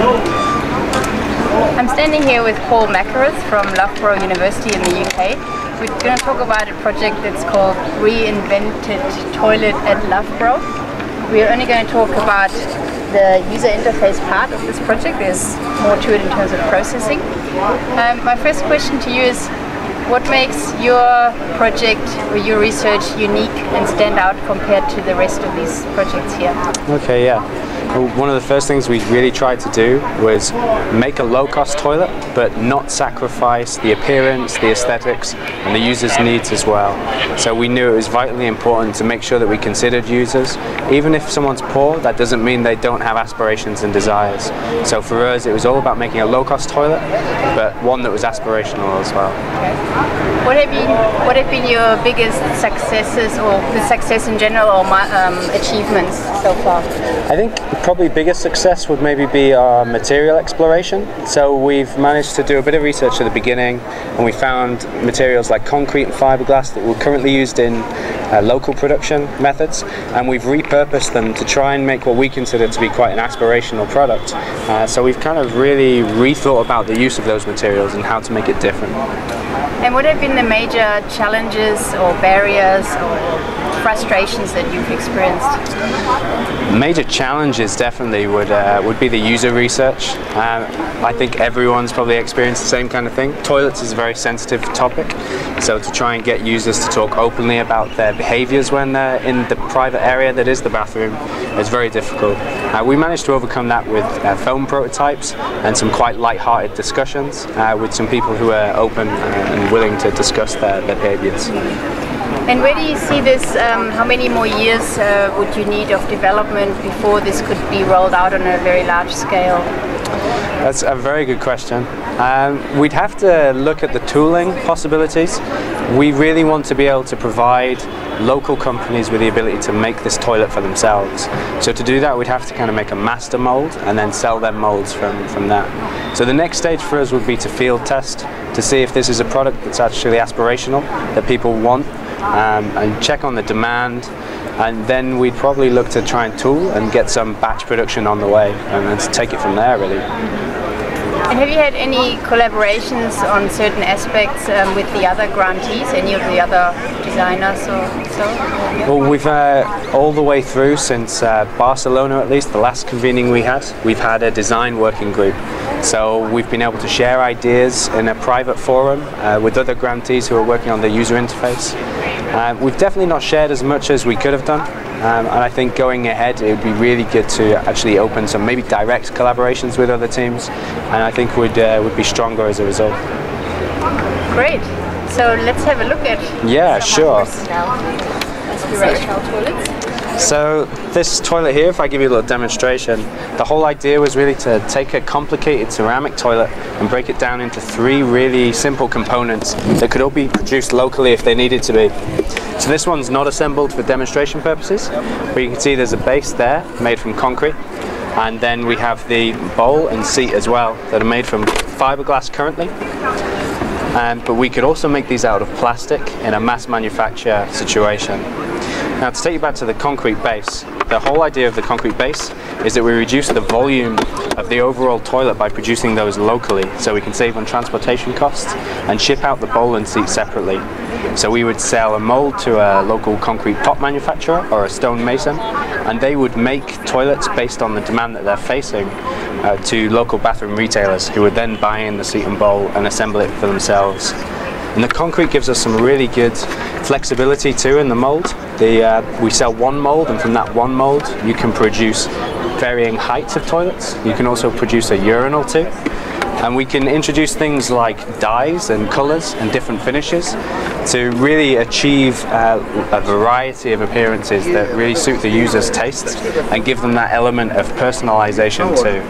I'm standing here with Paul Mackereth from Loughborough University in the UK. We're going to talk about a project that's called Reinvented Toilet at Loughborough. We're only going to talk about the user interface part of this project. There's more to it in terms of processing. My first question to you is, what makes your project or your research unique and stand out compared to the rest of these projects here? Okay, yeah. Well, one of the first things we really tried to do was make a low-cost toilet, but not sacrifice the appearance, the aesthetics, and the user's needs as well. So we knew it was vitally important to make sure that we considered users. Even if someone's poor, that doesn't mean they don't have aspirations and desires. So for us, it was all about making a low-cost toilet, but one that was aspirational as well. What have been your biggest successes, or the success in general, or achievements so far? I think probably biggest success would maybe be our material exploration. So we've managed to do a bit of research at the beginning, and we found materials like concrete and fiberglass that were currently used in local production methods, and we've repurposed them to try and make what we consider to be quite an aspirational product. So we've kind of really rethought about the use of those materials and how to make it different. And what have been the major challenges or barriers or frustrations that you've experienced? Major challenges definitely would be the user research. I think everyone's probably experienced the same kind of thing. Toilets is a very sensitive topic, so to try and get users to talk openly about their behaviours when they're in the private area that is the bathroom is very difficult. We managed to overcome that with film prototypes and some quite light-hearted discussions with some people who are open and willing to discuss their behaviours. And where do you see this, how many more years would you need of development before this could be rolled out on a very large scale? That's a very good question. We'd have to look at the tooling possibilities. We really want to be able to provide local companies with the ability to make this toilet for themselves. So to do that, we'd have to kind of make a master mold and then sell them molds from that. So the next stage for us would be to field test to see if this is a product that's actually aspirational, that people want, and check on the demand, and then we'd probably look to try and tool and get some batch production on the way and then take it from there really. And have you had any collaborations on certain aspects with the other grantees, any of the other designers or so? Well, we've all the way through since Barcelona, at least, the last convening we had, we've had a design working group. So we've been able to share ideas in a private forum with other grantees who are working on the user interface. We've definitely not shared as much as we could have done, and I think going ahead it would be really good to actually open some maybe direct collaborations with other teams, and I think would be stronger as a result. Great. So let's have a look at sure. Aspirational toilets. So this toilet here, if I give you a little demonstration, the whole idea was really to take a complicated ceramic toilet and break it down into three really simple components that could all be produced locally if they needed to be. So this one's not assembled for demonstration purposes, but you can see there's a base there made from concrete, and then we have the bowl and seat as well that are made from fiberglass currently. But we could also make these out of plastic in a mass manufacture situation. Now, to take you back to the concrete base, the whole idea of the concrete base is that we reduce the volume of the overall toilet by producing those locally, so we can save on transportation costs and ship out the bowl and seat separately. So we would sell a mold to a local concrete pot manufacturer or a stone mason, and they would make toilets based on the demand that they're facing to local bathroom retailers, who would then buy in the seat and bowl and assemble it for themselves. And the concrete gives us some really good flexibility too in the mold. We sell one mold, and from that one mold you can produce varying heights of toilets. You can also produce a urinal too. And we can introduce things like dyes and colours and different finishes to really achieve a variety of appearances that really suit the user's tastes and give them that element of personalisation too.